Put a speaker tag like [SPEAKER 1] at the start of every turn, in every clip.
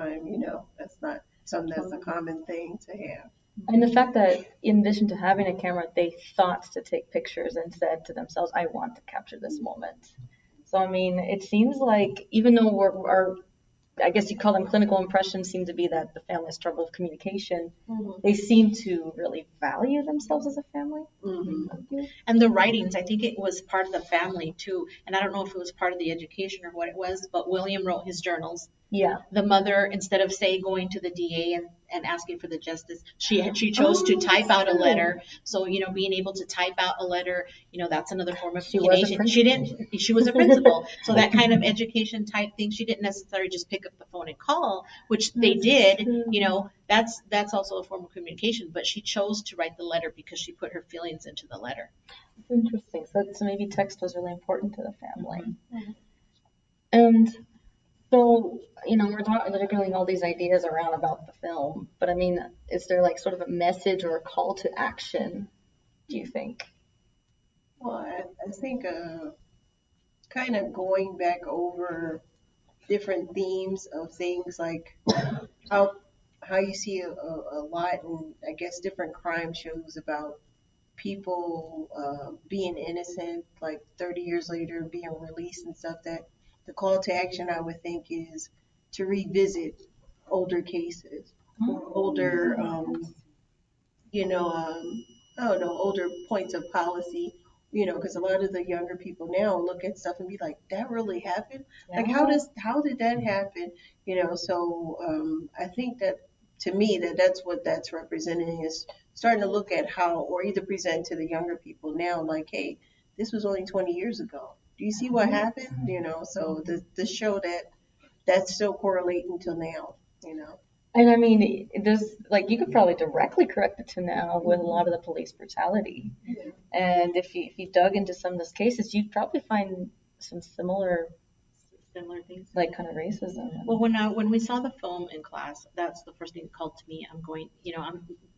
[SPEAKER 1] time, that's not something that's a common thing to have.
[SPEAKER 2] And the fact that in addition to having a camera, they thought to take pictures and said to themselves, I want to capture this moment. So, I mean, it seems like even though our I guess you call them clinical impressions seem to be that the family has trouble with communication. They seem to really value themselves as a family.
[SPEAKER 3] And the writings, I think it was part of the family too. And I don't know if it was part of the education or what it was, but William wrote his journals.
[SPEAKER 2] Yeah.
[SPEAKER 3] The mother, instead of say going to the DA and asking for the justice, she chose to type out a letter. So, being able to type out a letter, that's another form of communication. She was a principal. So that kind of education type thing, she didn't necessarily just pick up the phone and call, which they did, that's also a form of communication, but she chose to write the letter because she put her feelings into the letter.
[SPEAKER 2] Interesting. So maybe text was really important to the family. And so, we're getting all these ideas around about the film, but I mean, is there like sort of a message or a call to action, do you think?
[SPEAKER 1] Well, I think kind of going back over different themes of things like how you see a lot in, I guess, different crime shows about people being innocent, like 30 years later being released and stuff, that the call to action, I would think, is to revisit older cases or older, I don't know, older points of policy, because a lot of the younger people now look at stuff and be like, that really happened?
[SPEAKER 2] Yeah.
[SPEAKER 1] Like, how did that happen? So I think that, to me, that's what that's representing, is starting to look at how, or either present to the younger people now, like, hey, this was only 20 years ago. Do you see what happened? So the show that's still correlating till now,
[SPEAKER 2] And I mean, there's like, you could probably directly correct it to now with a lot of the police brutality.
[SPEAKER 1] Yeah.
[SPEAKER 2] And if you dug into some of those cases, you'd probably find some similar
[SPEAKER 3] things,
[SPEAKER 2] like kind of racism.
[SPEAKER 3] Well, when we saw the film in class, that's the first thing that called to me.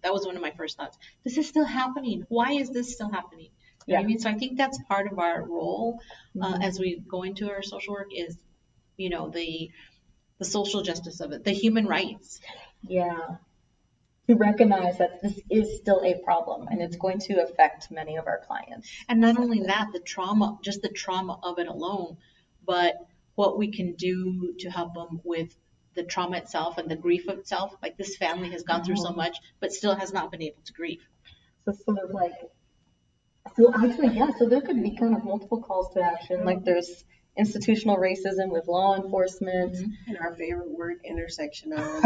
[SPEAKER 3] That was one of my first thoughts. This is still happening. Why is this still happening? You know what I mean? So I think that's part of our role as we go into our social work is, the social justice of it, the human rights.
[SPEAKER 2] Yeah. To recognize that this is still a problem and it's going to affect many of our clients.
[SPEAKER 3] And not only that, the trauma of it alone, but what we can do to help them with the trauma itself and the grief of itself. Like, this family has gone through so much, but still has not been able to grieve.
[SPEAKER 2] So sort of like, so actually, yeah, so there could be kind of multiple calls to action. Like, there's institutional racism with law enforcement.
[SPEAKER 1] And our favorite word, intersectionality.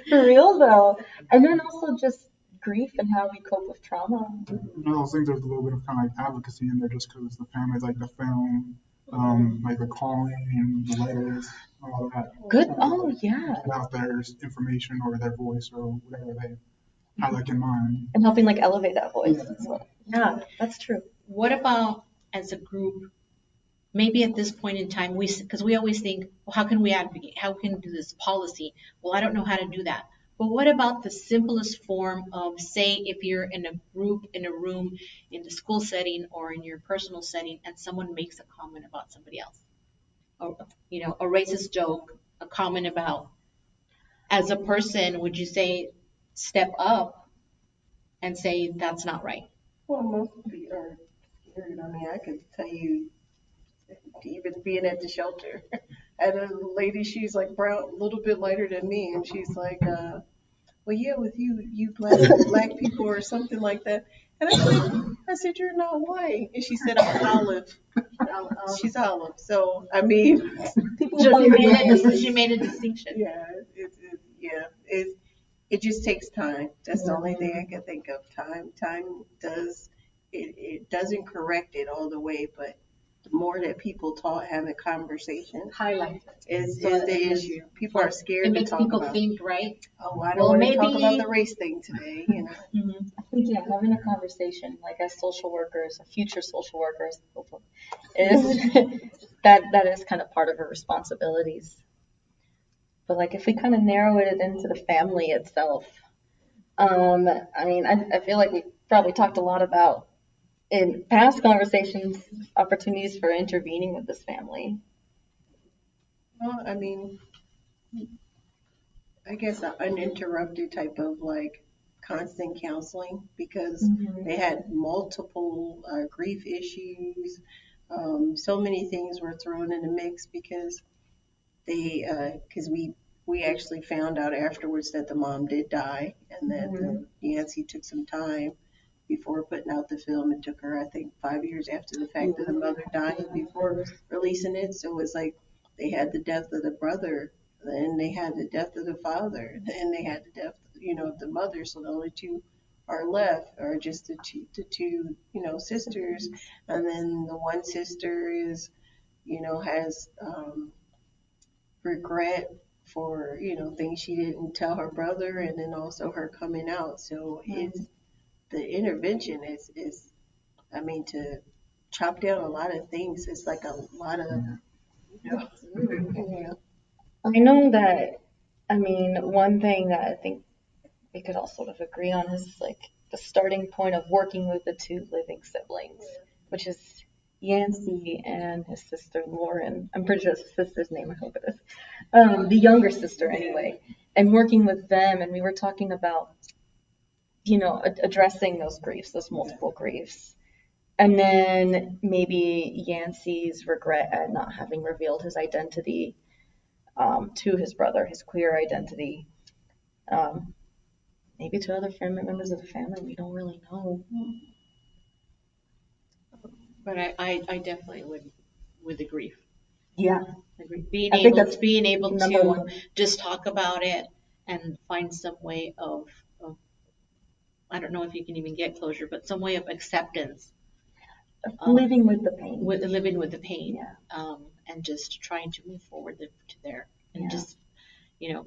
[SPEAKER 2] For real though. And then also just grief and how we cope with trauma.
[SPEAKER 4] I think there's a little bit of kind of like advocacy in there, just because the family, like the film, like the calling and the letters, all of that.
[SPEAKER 2] Good. Oh yeah.
[SPEAKER 4] About their information or their voice or whatever they have like in mind.
[SPEAKER 2] And helping like elevate that voice as well. Yeah, that's true.
[SPEAKER 3] What about as a group? Maybe at this point in time, because we always think, well, how can we advocate? How can we do this policy? Well, I don't know how to do that. But what about the simplest form of, say, if you're in a group, in a room, in the school setting or in your personal setting, and someone makes a comment about somebody else, or, a racist joke, a comment about, as a person, would you say step up and say that's not right?
[SPEAKER 1] Well, most people are scared. I mean, I could tell you, even being at the shelter, I had a lady, she's like brown, a little bit lighter than me, and she's like, well, yeah, with you black people or something like that. And I said, you're not white. And she said, I'm olive. She's olive. So, I mean,
[SPEAKER 3] she made a distinction.
[SPEAKER 1] Yeah, it just takes time. That's the only thing I can think of. Time does, it doesn't correct it all the way, but the more that people talk, have a conversation,
[SPEAKER 3] highlight
[SPEAKER 1] is the issue. People are scared to talk about.
[SPEAKER 3] It makes people think, right?
[SPEAKER 1] Oh, I don't want to talk about the race thing today.
[SPEAKER 2] I think having a conversation, like as social workers, future social workers, is that is kind of part of our responsibilities. But like if we kind of narrow it into the family itself, I mean, I feel like we probably talked a lot about in past conversations opportunities for intervening with this family.
[SPEAKER 1] Well, I mean, I guess an uninterrupted type of like constant counseling because
[SPEAKER 2] Mhm.
[SPEAKER 1] they had multiple grief issues. So many things were thrown in the mix because because we actually found out afterwards that the mom did die and that
[SPEAKER 2] Mhm.
[SPEAKER 1] Nancy took some time before putting out the film. It took her, I think, 5 years after the fact of the mother dying before releasing it. So it's like they had the death of the brother, then they had the death of the father, and they had the death, of the mother. So the only two are left are just the two, sisters, and then the one sister is, has regret for things she didn't tell her brother, and then also her coming out. So it's the intervention is I mean, to chop down a lot of things is like a lot of, you know, yeah.
[SPEAKER 2] I know that, I mean, one thing that I think we could all sort of agree on is like the starting point of working with the two living siblings, which is Yancey and his sister Lauren. I'm pretty sure it's his sister's name, I hope it is. The younger sister, anyway. And working with them, and we were talking about, addressing those griefs, those multiple griefs. And then maybe Yancey's regret at not having revealed his identity to his brother, his queer identity. Um, Maybe to other family members of the family. We don't really know.
[SPEAKER 3] But I definitely would agree.
[SPEAKER 2] Yeah,
[SPEAKER 3] Agree.
[SPEAKER 2] I think that's
[SPEAKER 3] Being able
[SPEAKER 2] number
[SPEAKER 3] to
[SPEAKER 2] one.
[SPEAKER 3] just talk about it and find some way of I don't know if you can even get closure, but some way of acceptance,
[SPEAKER 2] Living with the pain.
[SPEAKER 3] with living with the pain,
[SPEAKER 2] Yeah.
[SPEAKER 3] and just trying to move forward to there, and
[SPEAKER 2] Yeah.
[SPEAKER 3] just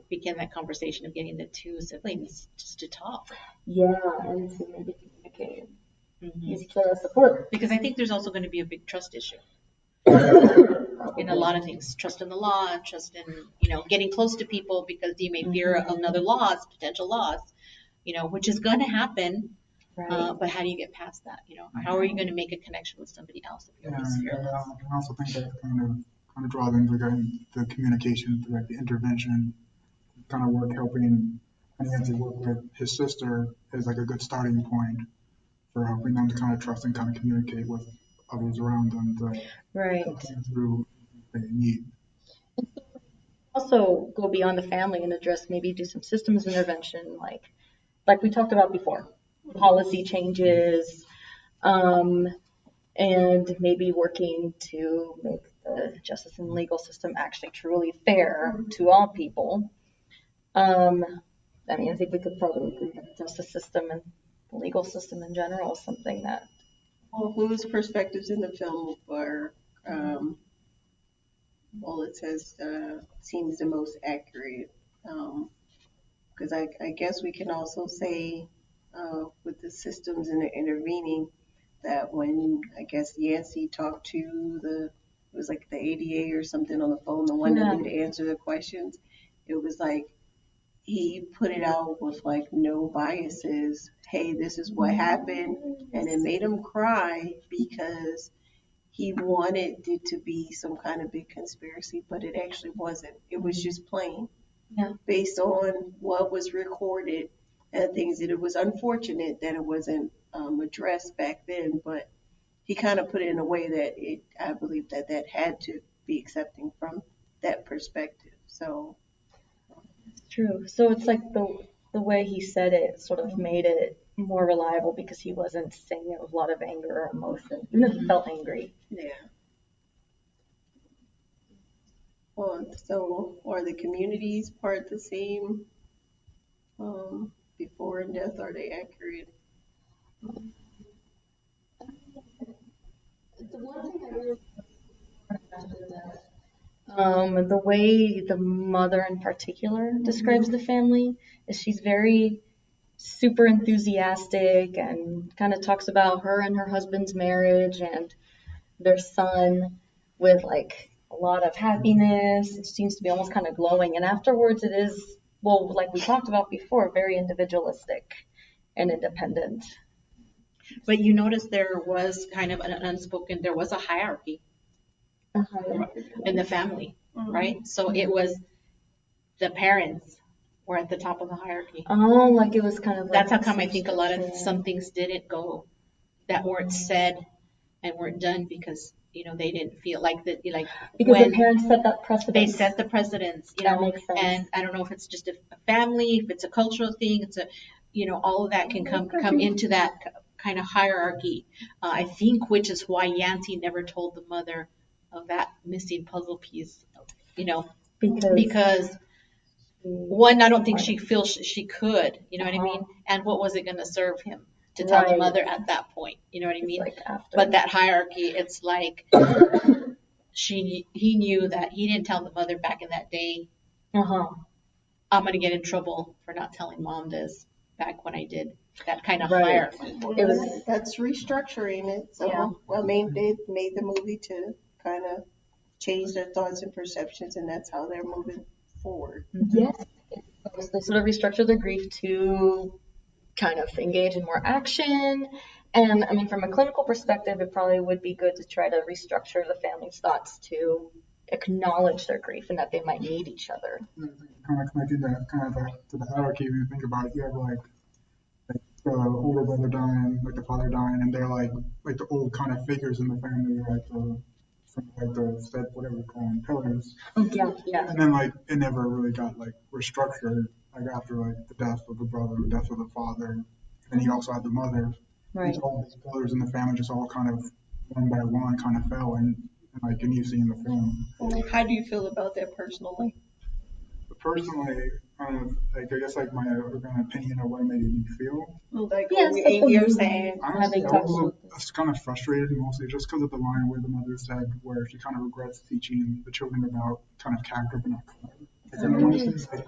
[SPEAKER 3] begin that conversation of getting the two siblings just to talk.
[SPEAKER 2] Yeah, and to maybe communicate.
[SPEAKER 3] Hmm.
[SPEAKER 2] Use each other's support.
[SPEAKER 3] Because I think there's also going to be a big trust issue in a lot of things. Trust in the law, trust in getting close to people because you may fear another loss, potential loss, which is going to happen.
[SPEAKER 2] Right.
[SPEAKER 3] But how do you get past that? How are you going to make a connection with somebody else if you're
[SPEAKER 4] Yeah,
[SPEAKER 3] always
[SPEAKER 4] and
[SPEAKER 3] fearless?
[SPEAKER 4] I also think that kind of draws into the communication through like the intervention kind of work helping Nancy work with his sister is like a good starting point for helping them to kind of trust and kind of communicate with others around them to
[SPEAKER 2] Right.
[SPEAKER 4] help them through what they need.
[SPEAKER 2] Also go beyond the family and address maybe do some systems intervention like we talked about before. Policy changes, um, and maybe working to make the justice and legal system actually truly fair to all people. Um, I mean, I think we could probably agree that the justice system and the legal system in general is something that,
[SPEAKER 1] Well, whose perspectives in the film were, um, well, it says, seems the most accurate. Because I guess we can also say, with the systems and the intervening, that when I guess Yancey talked to it was like the ADA or something on the phone, the one that
[SPEAKER 2] yeah,
[SPEAKER 1] would answer the questions, it was like he put it out with like no biases. Hey, this is what happened, and it made him cry because he wanted it to be some kind of big conspiracy, but it actually wasn't. It was just plain
[SPEAKER 2] yeah,
[SPEAKER 1] based on what was recorded and things that it was unfortunate that it wasn't addressed back then, but he kind of put it in a way that I believe that had to be accepting from that perspective. So,
[SPEAKER 2] it's true. So it's like the way he said it sort of made it more reliable because he wasn't saying it with a lot of anger or emotion, even if he felt angry.
[SPEAKER 1] yeah. Well, so are the communities part the same before and death? Are they accurate?
[SPEAKER 2] The one thing I really the way the mother in particular describes the family is she's very super enthusiastic and kind of talks about her and her husband's marriage and their son with like a lot of happiness. It seems to be almost kind of glowing. And afterwards, it is, well, like we talked about before, very individualistic and independent.
[SPEAKER 3] But you notice there was kind of an unspoken, there was a hierarchy
[SPEAKER 2] Uh-huh.
[SPEAKER 3] in the family. right? So it was the parents were at the top of the hierarchy.
[SPEAKER 2] Oh, like it was kind of like
[SPEAKER 3] That's how
[SPEAKER 2] the
[SPEAKER 3] come I
[SPEAKER 2] same
[SPEAKER 3] think a lot of
[SPEAKER 2] structure.
[SPEAKER 3] some things didn't go, that weren't said and weren't done because they didn't feel like that, like
[SPEAKER 2] Because the
[SPEAKER 3] when
[SPEAKER 2] parents set that
[SPEAKER 3] they
[SPEAKER 2] precedent.
[SPEAKER 3] set the precedence,
[SPEAKER 2] That makes sense.
[SPEAKER 3] and I don't know if it's just a family, if it's a cultural thing, it's a, all of that can come into that kind of hierarchy. I think, which is why Yancy never told the mother of that missing puzzle piece, because one, I don't think she feels she could, you know what I mean? And what was it going to serve him to tell the
[SPEAKER 2] Right.
[SPEAKER 3] mother at that point? You know what I
[SPEAKER 2] It's
[SPEAKER 3] mean?
[SPEAKER 2] like after.
[SPEAKER 3] But that hierarchy, it's like he knew that he didn't tell the mother back in that day,
[SPEAKER 2] Uh-huh.
[SPEAKER 3] I'm going to get in trouble for not telling mom this back when I did that kind of
[SPEAKER 2] Right.
[SPEAKER 3] hierarchy.
[SPEAKER 2] It was
[SPEAKER 1] That's restructuring it. So,
[SPEAKER 2] Yeah.
[SPEAKER 1] I mean, they made the movie to kind of change their thoughts and perceptions, and that's how they're moving forward.
[SPEAKER 2] Yes. They sort of restructure their grief to kind of engage in more action. And I mean, from a clinical perspective, it probably would be good to try to restructure the family's thoughts to acknowledge their grief and that they might need each other.
[SPEAKER 4] Kind of connecting that kind of to the hierarchy. When you think about it, you have like the older brother dying, like the father dying, and they're like the old kind of figures in the family, like the step, whatever you call them, pillars.
[SPEAKER 2] Oh, yeah, yeah.
[SPEAKER 4] And then like it never really got like restructured like after like the death of the brother, the death of the father, and you also had the mother.
[SPEAKER 2] Right.
[SPEAKER 4] These all these pillars in the family just all kind of one by one kind of fell, and you see in the film.
[SPEAKER 1] How do you feel about that personally?
[SPEAKER 4] But personally, like I guess like my opinion of what made me feel.
[SPEAKER 1] Like
[SPEAKER 2] Yes,
[SPEAKER 1] over
[SPEAKER 2] that's the
[SPEAKER 1] 8 years
[SPEAKER 2] movie.
[SPEAKER 1] saying,
[SPEAKER 4] Honestly,
[SPEAKER 2] Having
[SPEAKER 4] I
[SPEAKER 2] talked
[SPEAKER 4] was,
[SPEAKER 2] about
[SPEAKER 4] I was kind of frustrated mostly just because of the line where the mother said where she kind of regrets teaching the children about kind of character but not color. Like, in one sense, like,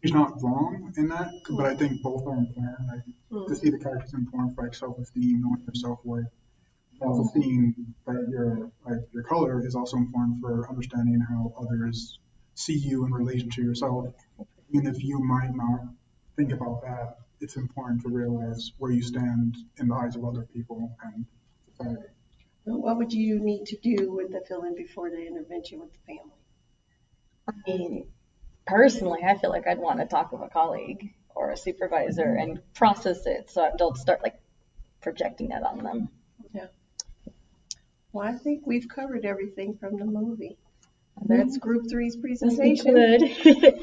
[SPEAKER 4] she's not wrong in that, but I think both are important. Like to see the characters important for like self-esteem, knowing your self-worth. Also seeing that your color is also important for understanding how others see you in relation to yourself. Even if you might not think about that, it's important to realize where you stand in the eyes of other people and society.
[SPEAKER 1] what would you need to do with the feeling before the intervention with the family?
[SPEAKER 2] I mean, personally, I feel like I'd want to talk with a colleague or a supervisor and process it so I don't start like projecting it on them.
[SPEAKER 1] Yeah. Well, I think we've covered everything from the movie. That's Group 3's
[SPEAKER 2] Yes, we
[SPEAKER 1] presentation.
[SPEAKER 2] could.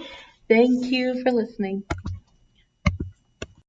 [SPEAKER 2] Thank you for listening.